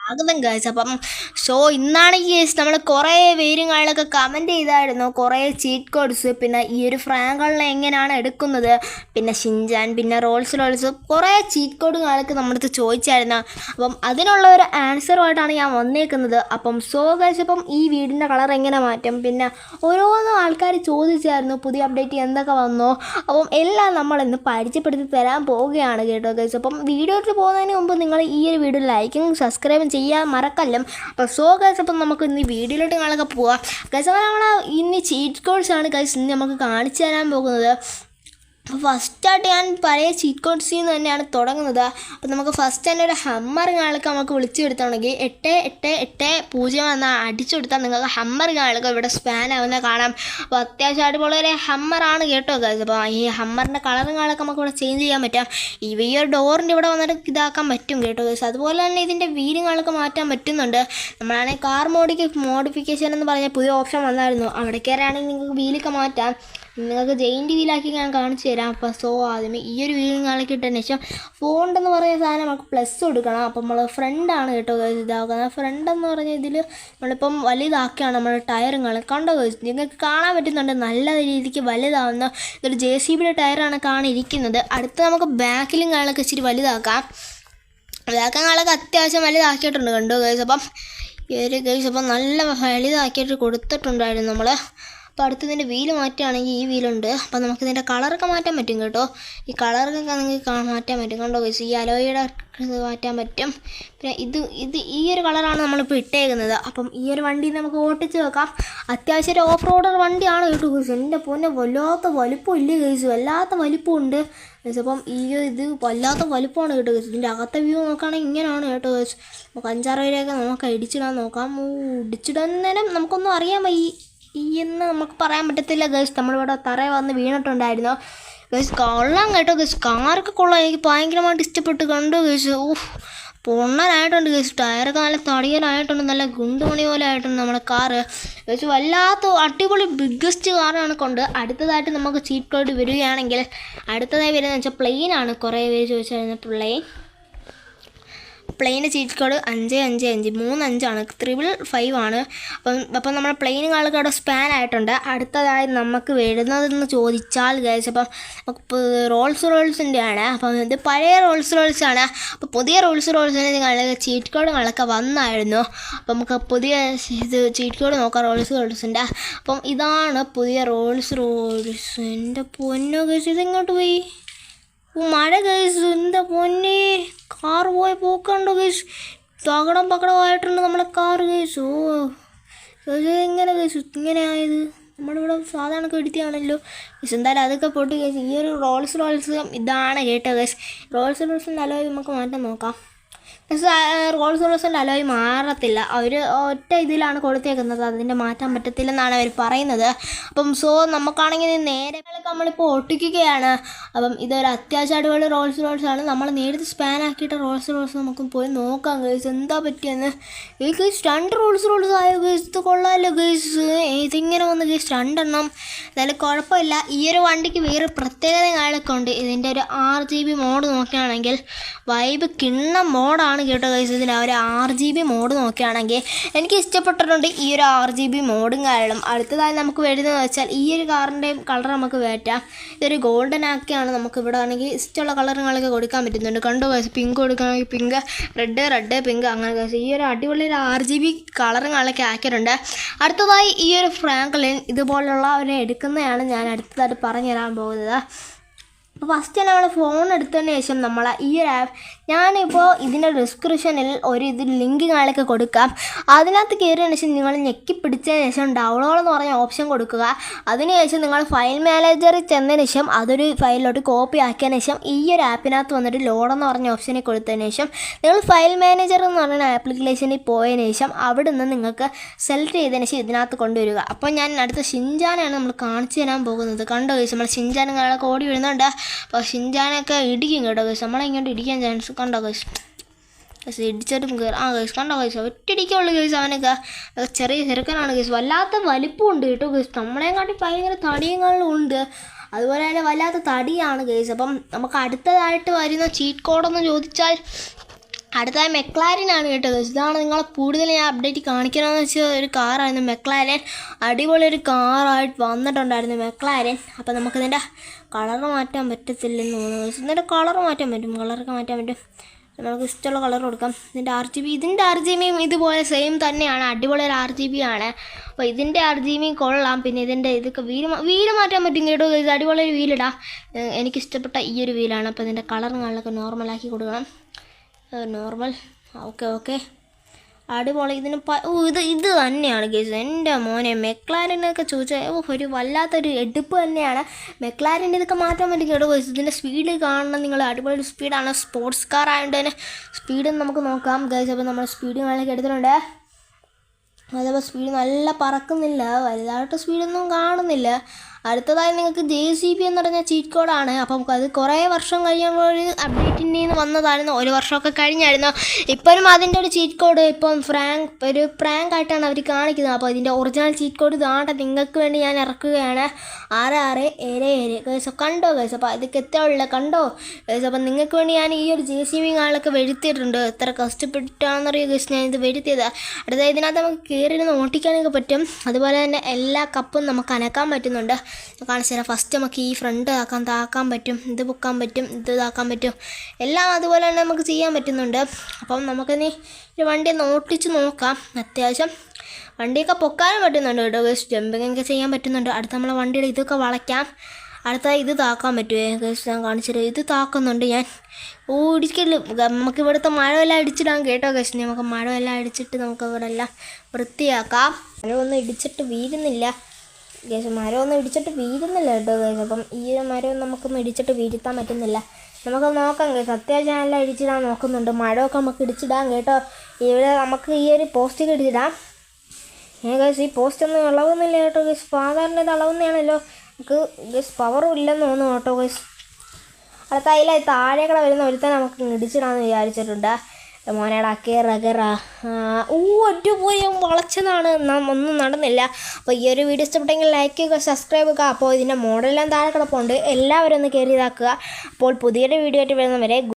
സ്വാഗതം ഗൈസ്. അപ്പം ഇന്നാണ് നമ്മൾ കുറേ പേരും കാര്യങ്ങളൊക്കെ കമൻറ്റ് ചെയ്തായിരുന്നു, കുറേ ചീറ്റ് കോഡ്സ്, പിന്നെ ഈ ഒരു ഫ്രാങ്കളിനെ എങ്ങനെയാണ് എടുക്കുന്നത്, പിന്നെ ഷിൻജാൻ, പിന്നെ റോൾസ് കുറേ ചീറ്റ് കോഡ് കാര്യങ്ങളൊക്കെ നമ്മുടെ അടുത്ത് ചോദിച്ചായിരുന്നു. അപ്പം അതിനുള്ള ഒരു ആൻസറുമായിട്ടാണ് ഞാൻ വന്നേക്കുന്നത്. അപ്പം ഗൈസ്, അപ്പം ഈ വീടിൻ്റെ കളർ എങ്ങനെ മാറ്റും, പിന്നെ ഓരോന്നും ആൾക്കാർ ചോദിച്ചായിരുന്നു പുതിയ അപ്ഡേറ്റ് എന്തൊക്കെ വന്നോ. അപ്പം എല്ലാം നമ്മളിന്ന് പരിചയപ്പെടുത്തി തരാൻ പോവുകയാണ് കേട്ടോ ഗൈസ്. അപ്പം വീഡിയോയിൽ പോകുന്നതിന് മുമ്പ് നിങ്ങൾ ഈ ഒരു വീഡിയോ ലൈക്കും സബ്സ്ക്രൈബും ചെയ്യാൻ മറക്കല്ലോ. അപ്പോൾ ഗൈസ്, അപ്പം നമുക്ക് ഇന്ന് വീഡിയോയിലോട്ട് ഞങ്ങളൊക്കെ പോവാം ഗൈസ്. അപ്പോൾ നമ്മൾ ഇന്ന് ചീറ്റ് കോഡ്സാണ് ഗൈസ് ഇന്ന് നമുക്ക് കാണിച്ചു തരാൻ പോകുന്നത്. അപ്പോൾ ഫസ്റ്റായിട്ട് ഞാൻ പഴയ ചീറ്റ് കോഡ്സിൽ നിന്ന് തന്നെയാണ് തുടങ്ങുന്നത്. അപ്പോൾ നമുക്ക് ഫസ്റ്റ് തന്നെ ഒരു ഹമ്മർ കാളൊക്കെ നമുക്ക് വിളിച്ചു കൊടുത്താണെങ്കിൽ 8880 എന്ന് അടിച്ചു കൊടുത്താൽ നിങ്ങൾക്ക് ഹമ്മർ കാളൊക്കെ ഇവിടെ സ്പാൻ ആവുന്ന കാണാം. അപ്പോൾ അത്യാവശ്യം അടിപൊളി ഒരു ഹമ്മറാണ് കേട്ടോ ഗൈസ്. അപ്പോൾ ഈ ഹമ്മറിൻ്റെ കളറും കാളൊക്കെ നമുക്ക് ഇവിടെ ചേഞ്ച് ചെയ്യാൻ പറ്റാം. ഈ ഒരു ഡോറിൻ്റെ ഇവിടെ വന്നിട്ട് ഇതാക്കാൻ പറ്റും കേട്ടോ ഗൈസ്. അതുപോലെ തന്നെ ഇതിൻ്റെ വീലും കാളൊക്കെ മാറ്റാൻ പറ്റുന്നുണ്ട്. നമ്മളാണെങ്കിൽ കാർ മോഡിഫിക്കേഷൻ എന്ന് പറഞ്ഞ പുതിയ ഓപ്ഷൻ വന്നായിരുന്നു. അവിടെ കയറുകയാണെങ്കിൽ നിങ്ങൾക്ക് വീലൊക്കെ മാറ്റാം. നിങ്ങൾക്ക് ജെയിൻറ്റ് വീലാക്കി ഞാൻ കാണിച്ചു തരാം. അപ്പോൾ ആദ്യമേ ഈ ഒരു വീലും കാളൊക്കെ ഇട്ടതിന് ശേഷം ഫോണ്ട് എന്ന് പറയുന്ന സാധനം നമുക്ക് പ്ലസ് കൊടുക്കണം. അപ്പം നമ്മൾ ഫ്രണ്ടാണ് കേട്ടോ ഇതാക്കുന്നത്. ഫ്രണ്ട് എന്ന് പറഞ്ഞ ഇതിൽ നമ്മളിപ്പം വലുതാക്കിയാണ് നമ്മൾ ടയറും കണ്ടോ. നിങ്ങൾക്ക് കാണാൻ പറ്റുന്നുണ്ട് നല്ല രീതിക്ക് വലുതാവുന്ന ഇതൊരു JCBയുടെ ടയറാണ് കാണിരിക്കുന്നത്. അടുത്ത് നമുക്ക് ബാക്കിലും കാളൊക്കെ ഇച്ചിരി വലുതാക്കാം. ബാക്കാൻ കാളൊക്കെ അത്യാവശ്യം വലുതാക്കിയിട്ടുണ്ട് കണ്ടോ ഗൈസ്. അപ്പം ഈ ഒരു ഗൈസ് അപ്പം നല്ല വലുതാക്കിയിട്ട് കൊടുത്തിട്ടുണ്ടായിരുന്നു നമ്മൾ. അപ്പോൾ അടുത്തതിൻ്റെ വീല് മാറ്റുകയാണെങ്കിൽ ഈ വീലുണ്ട്. അപ്പോൾ നമുക്കിതിൻ്റെ കളറൊക്കെ മാറ്റാൻ പറ്റും കേട്ടോ. ഈ കളറൊക്കെ നിങ്ങൾക്ക് മാറ്റാൻ പറ്റും കണ്ടോ ഗൈസ്. ഈ അലോയുടെ ഇത് മാറ്റാൻ പറ്റും. പിന്നെ ഇത് ഈ ഒരു കളറാണ് നമ്മളിപ്പോൾ ഇട്ടേക്കുന്നത്. അപ്പം ഈ ഒരു വണ്ടി നമുക്ക് ഓട്ടിച്ച് വെക്കാം. അത്യാവശ്യം ഒരു ഓഫ് റോഡർ വണ്ടിയാണ് കേട്ടോ ഗൈസ്. എൻ്റെ പൊന്നെ വല്ലാത്ത വലിപ്പം ഇല്ലേ ഗൈസ്, വല്ലാത്ത വലിപ്പമുണ്ട് ഗൈസ്. അപ്പം ഇത് വല്ലാത്ത വലിപ്പമാണ് കേട്ടോ ഗൈസ്. ഇതിൻ്റെ അകത്തെ വ്യൂ നോക്കുകയാണെങ്കിൽ ഇങ്ങനെയാണ് കേട്ടോ ഗൈസ്. നമുക്ക് 5-6 പേരെയൊക്കെ നമുക്ക് ഇടിച്ചിടാൻ നോക്കാം. ഇടിച്ചിടുന്നതിനും നമുക്കൊന്നും അറിയാൻ വയ്യ എന്ന് നമുക്ക് പറയാൻ പറ്റത്തില്ല ഗൈസ്. നമ്മളിവിടെ തറയിൽ വന്ന് വീണിട്ടുണ്ടായിരുന്നു ഗൈസ്. കൊള്ളാം കേട്ടോ ഗൈസ്, കാറൊക്കെ കൊള്ളാം. എനിക്ക് ഭയങ്കരമായിട്ട് ഇഷ്ടപ്പെട്ട് കണ്ടു ഗൈസ്. പൊണ്ണനായിട്ടുണ്ട് ഗൈസ്. ടയറൊക്കെ നല്ല തടിയനായിട്ടുണ്ട്, നല്ല ഗുണ്ടുമണി പോലെ ആയിട്ടുണ്ട് നമ്മുടെ കാറ് ഗൈസ്. വല്ലാത്ത അടിപൊളി ബിഗ്ഗസ്റ്റ് കാറാണ് കൊണ്ട്. അടുത്തതായിട്ട് നമുക്ക് ചീറ്റ് കോഡ് വരികയാണെങ്കിൽ അടുത്തതായി വരുന്നതെന്ന് വെച്ചാൽ പ്ലെയിനാണ്. കുറേ പേര് ചോദിച്ചായിരുന്നു പ്ലെയിന് ചീറ്റ് കോഡ് 5555 35 ആണ്. അപ്പം നമ്മുടെ പ്ലെയിൻ കാളൊക്കെ അവിടെ സ്പാൻ ആയിട്ടുണ്ട്. അടുത്തതായി നമുക്ക് വരുന്നതെന്ന് ചോദിച്ചാൽ ഗൈസ്, അപ്പം നമുക്ക് റോൾസിൻ്റെ ആണ്. അപ്പം ഇത് പഴയ റോൾസാണ്. അപ്പോൾ പുതിയ റോൾസിന് നിങ്ങൾക്ക് ചീറ്റ് കോഡുകളൊക്കെ വന്നായിരുന്നു. അപ്പം നമുക്ക് പുതിയ ഇത് ചീറ്റ് കോഡ് നോക്കാം റോൾസിൻ്റെ. അപ്പം ഇതാണ് പുതിയ റോൾസ്. എൻ്റെ പൊന്നോ ഗൈസ്, ഇതെങ്ങോട്ട് പോയി? മഴ ഗൈസ്, എന്താ പൊന്നെ കാർ പോയ പോക്കണ്ടോ ഗൈസ്. പകടമായിട്ടുണ്ട് നമ്മുടെ കാർ ഗൈസ്. എങ്ങനെ ഗൈസ് ഇങ്ങനെ ആയത്? നമ്മളിവിടെ സാധാരണ എടുത്തിയാണല്ലോ ഗൈസ്. എന്തായാലും അതൊക്കെ പൊട്ടി ഗൈസ്. ഈ ഒരു റോൾസ് ഇതാണ് കേട്ടോ ഗൈസ്. റോൾസിൻ്റെ അലോയ് നമുക്ക് മാറ്റാൻ നോക്കാം. റോൾസിൻ്റെ അലോയ് മാറത്തില്ല. അവർ ഒറ്റ ഇതിലാണ് കൊടുത്തേക്കുന്നത്, അതിൻ്റെ മാറ്റാൻ പറ്റത്തില്ലെന്നാണ് അവർ പറയുന്നത്. അപ്പം നമുക്കാണെങ്കിൽ നേരെ നമ്മളിപ്പോൾ ഒട്ടിക്കുകയാണ്. അപ്പം ഇതൊരു അത്യാവശ്യം അടിപൊളി റോൾസാണ്. നമ്മൾ നേരത്തെ സ്പാൻ ആക്കിയിട്ട് റോൾസ് നമുക്ക് പോയി നോക്കാം ഗൈസ് എന്താ പറ്റിയെന്ന്. ഈ ഗൈസ് 2 റോൾസ് ആയോ ഗൈസ്? ഇത് കൊള്ളാമല്ലോ ഗൈസ്. ഇതിങ്ങനെ വന്ന് ഗൈസ് 2 എണ്ണം. എന്തായാലും കുഴപ്പമില്ല. ഈ ഒരു വണ്ടിക്ക് വേറെ പ്രത്യേകത കാര്യങ്ങളൊക്കെ ഉണ്ട്. ഇതിൻ്റെ ഒരു 6GB മോഡ് നോക്കുകയാണെങ്കിൽ വൈബ് കിണ്ണ മോഡാണ് കേട്ടോ ഗൈസ്. ഇതിന് ഒരു 6GB മോഡ് നോക്കുകയാണെങ്കിൽ എനിക്ക് ഇഷ്ടപ്പെട്ടിട്ടുണ്ട് ഈ ഒരു 6GB മോഡും കാരണം. അടുത്തതായി നമുക്ക് വരുന്നതെന്ന് വെച്ചാൽ ഈ ഒരു കാറിൻ്റെയും കളർ നമുക്ക് വേറ്റാം. ഇതൊരു ഗോൾഡൻ ആക്കിയാണ്. നമുക്ക് ഇവിടെ ആണെങ്കിൽ ഇഷ്ടമുള്ള കളറുകളൊക്കെ കൊടുക്കാൻ പറ്റുന്നുണ്ട് കണ്ടോ ഗൈസ്. പിങ്ക് കൊടുക്കുകയാണെങ്കിൽ പിങ്ക്, റെഡ് പിങ്ക്, അങ്ങനെ ഗൈസ്. ഈ ഒരു അടിപൊളി ഒരു 6GB കളറുകളൊക്കെ ആക്കിയിട്ടുണ്ട്. അടുത്തതായി ഈ ഒരു ഫ്രാങ്ക്ലിൻ ഇതുപോലുള്ള ഒരു എടുക്കുന്നതാണ് ഞാൻ അടുത്തതായിട്ട് പറഞ്ഞു തരാൻ പോകുന്നത്. അപ്പോൾ ഫസ്റ്റ് നമ്മൾ ഫോൺ എടുത്തതിന് ശേഷം നമ്മൾ ഈ ഒരു ആപ്പ് ഞാനിപ്പോൾ ഇതിൻ്റെ ഡിസ്ക്രിപ്ഷനിൽ ഒരു ലിങ്ക് കാര്യങ്ങളൊക്കെ കൊടുക്കാം. അതിനകത്ത് കയറിയതിന് ശേഷം നിങ്ങൾ ഞെക്കി പിടിച്ചതിന് ശേഷം ഡൗൺലോഡ് എന്ന് പറഞ്ഞ ഓപ്ഷൻ കൊടുക്കുക. അതിനുശേഷം നിങ്ങൾ ഫയൽ മാനേജറിൽ ചെന്നതിന് ശേഷം അതൊരു ഫയലിലോട്ട് കോപ്പി ആക്കിയതിന് ശേഷം ഈ ഒരു ആപ്പിനകത്ത് വന്നിട്ട് ലോഡെന്ന് പറഞ്ഞ ഓപ്ഷനിൽ കൊടുത്തതിന് ശേഷം നിങ്ങൾ ഫയൽ മാനേജർ എന്ന് പറയുന്ന ആപ്ലിക്കേഷനിൽ പോയതിന് ശേഷം അവിടെ നിന്ന് നിങ്ങൾക്ക് സെലക്ട് ചെയ്തതിന് ശേഷം ഇതിനകത്ത് കൊണ്ടുവരിക. അപ്പോൾ ഞാൻ അടുത്ത ഷിൻജാനാണ് നമ്മൾ കാണിച്ചു തരാൻ പോകുന്നത്. കണ്ടോ ഗൈസ്, നമ്മൾ ഷിൻജാനുകളൊക്കെ ഓടി വരുന്നുണ്ട്. അപ്പോൾ ഷിൻജാനൊക്കെ ഇടിക്കും കേട്ടോ ഗൈസ്. നമ്മളിങ്ങോട്ട് ഇടിക്കാൻ ചാൻസ് കണ്ടോ ഗൈസ്. ഇടിച്ചിട്ടും കയറും. ഗൈസ് കണ്ടോ ഗൈസ്, ഒറ്റടിക്കുള്ളൂ ഗൈസ്. അവനൊക്കെ ചെറിയ ചെറുക്കനാണ് ഗൈസ്. വല്ലാത്ത വലിപ്പമുണ്ട് കേട്ടോ ഗൈസ്. നമ്മളെയും കാട്ടി ഭയങ്കര തടിയങ്ങളും ഉണ്ട്. അതുപോലെ തന്നെ വല്ലാത്ത തടിയാണ് ഗൈസ്. അപ്പം നമുക്ക് അടുത്തതായിട്ട് വരുന്ന ചീറ്റ് കോഡെന്ന് ചോദിച്ചാൽ അടുത്തതായി മെക്ലാരനാണ് കേട്ടോ. ഇതാണ് നിങ്ങളെ കൂടുതൽ ഞാൻ അപ്ഡേറ്റ് കാണിക്കണമെന്ന് വെച്ചാൽ ഒരു കാറായിരുന്നു മെക്ലാരൻ. അടിപൊളി ഒരു കാറായിട്ട് വന്നിട്ടുണ്ടായിരുന്നു മെക്ലാരൻ. അപ്പോൾ നമുക്കിതിൻ്റെ കളർ മാറ്റാൻ പറ്റത്തില്ലെന്ന് തോന്നുന്നു. ഇതിൻ്റെ കളർ മാറ്റാൻ പറ്റും, കളറൊക്കെ മാറ്റാൻ പറ്റും. നമുക്ക് ഇഷ്ടമുള്ള കളർ കൊടുക്കാം. ഇതിൻ്റെ RGB ഇതുപോലെ സെയിം തന്നെയാണ്, അടിപൊളി ഒരു RGB ആണ്. അപ്പോൾ ഇതിൻ്റെ RGB കൊള്ളാം. പിന്നെ ഇതിൻ്റെ ഇതൊക്കെ വീല് മാറ്റാൻ പറ്റും കേട്ടോ. ഇത് അടിപൊളി ഒരു വീലിടാം. എനിക്കിഷ്ടപ്പെട്ട ഈ ഒരു വീലാണ്. അപ്പോൾ ഇതിൻ്റെ കളറും കാണലൊക്കെ നോർമലാക്കി കൊടുക്കണം. നോർമൽ ഓക്കെ അടിപൊളി. ഇത് തന്നെയാണ് ഗൈസ് എൻ്റെ മോനെ. മെക്ലാരനൊക്കെ ചോദിച്ചാൽ ഒരു വല്ലാത്തൊരു എടുപ്പ് തന്നെയാണ്. മെക്ലാരൻ്റെ ഇതൊക്കെ മാറ്റാൻ പറ്റും കേട്ടോ ഗൈസ്. ഇതിൻ്റെ സ്പീഡ് കാണണം നിങ്ങൾ, അടിപൊളി സ്പീഡാണ്. സ്പോർട്സ് കാർ ആയതുകൊണ്ട് തന്നെ സ്പീഡ് നമുക്ക് നോക്കാം ഗൈസ്. അപ്പോൾ നമ്മൾ സ്പീഡ് കാണാനൊക്കെ എടുത്തിട്ടുണ്ട്. അതേപോലെ സ്പീഡ് നല്ല പറക്കുന്നില്ല, വലുതായിട്ട് സ്പീഡൊന്നും കാണുന്നില്ല. അടുത്തതായി നിങ്ങൾക്ക് JCB എന്ന് പറഞ്ഞ ചീറ്റ് കോഡാണ്. അപ്പം അത് കുറേ വർഷം കഴിയുമ്പോൾ ഒരു അപ്ഡേറ്റിൻ്റെ വന്നതായിരുന്നു. ഒരു വർഷമൊക്കെ കഴിഞ്ഞായിരുന്നു. ഇപ്പോഴും അതിൻ്റെ ഒരു ചീറ്റ് കോഡ് ഇപ്പം ഒരു പ്രാങ്ക് ആയിട്ടാണ് അവർ കാണിക്കുന്നത്. അപ്പോൾ ഇതിൻ്റെ ഒറിജിനൽ ചീറ്റ് കോഡ് ഇതാണ്ട് നിങ്ങൾക്ക് വേണ്ടി ഞാൻ ഇറക്കുകയാണ്. 6677 ഗൈസ്. കണ്ടോ ഗൈസ്? അപ്പോൾ ഇതൊക്കെ എത്രയുള്ള കണ്ടോ ഗൈസ്? അപ്പം നിങ്ങൾക്ക് വേണ്ടി ഞാൻ ഈ ഒരു JCB കാളൊക്കെ വരുത്തിയിട്ടുണ്ട്. എത്ര കഷ്ടപ്പെട്ടാണെന്നറിയോ ഗൈസ് ഞാൻ ഇത് വരുത്തിയത്. അടുത്തത് ഇതിനകത്ത് നമുക്ക് കയറിയിരുന്ന് ഓട്ടിക്കാനൊക്കെ പറ്റും. അതുപോലെ തന്നെ എല്ലാ കപ്പും നമുക്ക് അനക്കാൻ പറ്റുന്നുണ്ട്. കാണിച്ചു തരാം. ഫസ്റ്റ് നമുക്ക് ഈ ഫ്രണ്ട് താക്കാൻ പറ്റും, ഇത് പൊക്കാൻ പറ്റും, ഇത് ഇതാക്കാൻ പറ്റും, എല്ലാം അതുപോലെ തന്നെ നമുക്ക് ചെയ്യാൻ പറ്റുന്നുണ്ട്. അപ്പം നമുക്കിനി ഒരു വണ്ടി ഒന്ന് ഓട്ടിച്ച് നോക്കാം. അത്യാവശ്യം വണ്ടിയൊക്കെ പൊക്കാനും പറ്റുന്നുണ്ട് കേട്ടോ. ജമ്പിങ്ങൊക്കെ ചെയ്യാൻ പറ്റുന്നുണ്ട്. അടുത്ത നമ്മളെ വണ്ടിയുടെ ഇതൊക്കെ വളയ്ക്കാം. അടുത്ത ഇത് താക്കാൻ പറ്റുമേ ഗൈസ്? ഞാൻ കാണിച്ചിട്ട് ഇത് താക്കുന്നുണ്ട് ഞാൻ. ഇടിക്കല് നമുക്ക് ഇവിടുത്തെ മഴമെല്ലാം ഇടിച്ചിടാം കേട്ടോ ഗൈസ്. നമുക്ക് മഴമെല്ലാം ഇടിച്ചിട്ട് നമുക്ക് ഇവിടെ എല്ലാം വൃത്തിയാക്കാം. മഴയൊന്നും ഇടിച്ചിട്ട് വീഴുന്നില്ല ഗൈസ്, മരമൊന്നും ഇടിച്ചിട്ട് വീഴുന്നില്ല കേട്ടോ ഗൈസ്. അപ്പം ഈ ഒരു മരവും നമുക്കൊന്നും ഇടിച്ചിട്ട് വീഴ്ത്താൻ പറ്റുന്നില്ല. നമുക്ക് നോക്കാം ഗൈസ്. അത്യാവശ്യം എല്ലാം ഇടിച്ചിടാൻ നോക്കുന്നുണ്ട്. മരമൊക്കെ നമുക്ക് ഇടിച്ചിടാം കേട്ടോ. ഇവിടെ നമുക്ക് ഈ ഒരു പോസ്റ്റൊക്കെ ഇടിച്ചിടാം. ഗൈസ് ഈ പോസ്റ്റൊന്നും ഇളവുന്നില്ല കേട്ടോ ഗൈസ്. സാധാരണ ഇത് ഇളവുന്നതാണല്ലോ. നമുക്ക് ഗൈസ് പവറും ഇല്ലെന്ന് തോന്നുന്നു കേട്ടോ ഗൈസ്. അടുത്ത അതിൽ താഴേക്കട വരുന്ന ഒരുത്തന്നെ നമുക്ക് ഇടിച്ചിടാമെന്ന് വിചാരിച്ചിട്ടുണ്ട്. മോനേടാ കേറ ഒറ്റ പോയി വളച്ചതാണ്, ഒന്നും നടന്നില്ല. അപ്പോൾ ഈ ഒരു വീഡിയോ ഇഷ്ടപ്പെട്ടെങ്കിൽ ലൈക്ക് ചെയ്യുക, സബ്സ്ക്രൈബ് ചെയ്യുക. അപ്പോൾ ഇതിൻ്റെ മോഡലെല്ലാം താഴെ കിടപ്പുണ്ട്, എല്ലാവരും ഒന്ന് കയറി ഇതാക്കുക. അപ്പോൾ പുതിയൊരു വീഡിയോ ആയിട്ട് വരുന്നവരെ